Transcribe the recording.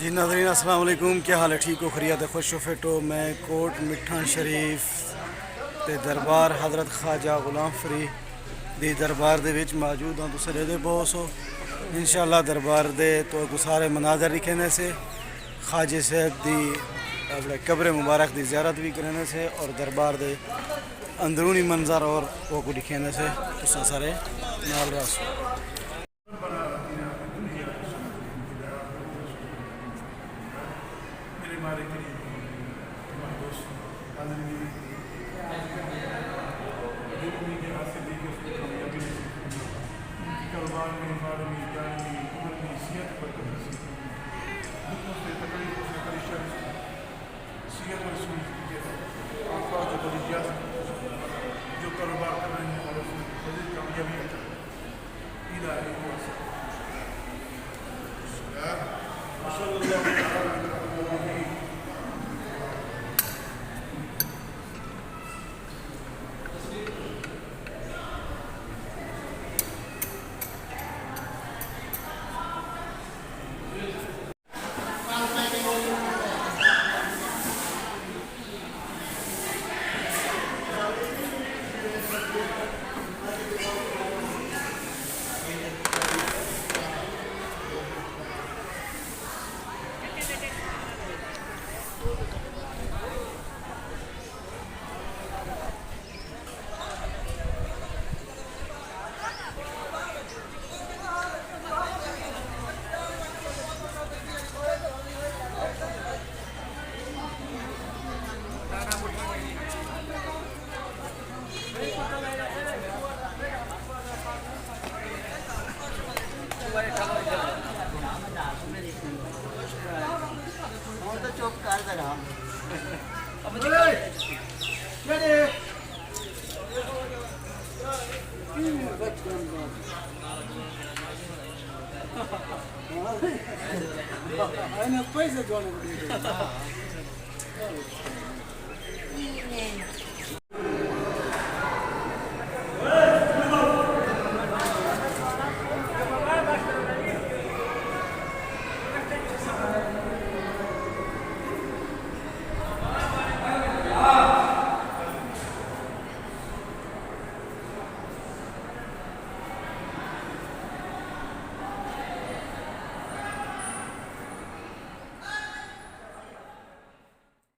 جی ناظرین السلام علیکم، کیا حال ہے؟ ٹھیک ہو؟ خیریت ہے؟ خوش و فٹ ہو؟ میں کوٹ مٹھن شریف تے دربار حضرت خواجہ غلام فرید دی دربار دے وچ موجود ہوں. تسے دے بوس ہو انشاءاللہ. دربار دے تو سارے مناظر لکھنے سے خواجہ صاحب دی اپنے قبر مبارک دی زیارت بھی کرنے سے اور دربار دے اندرونی منظر اور وہ کو لکھنے سے تسا سارے نال راسو. جو کاروبار کر رہے ہیں اور اس میں مزید کامیابی چپ کر دے رہا پیسے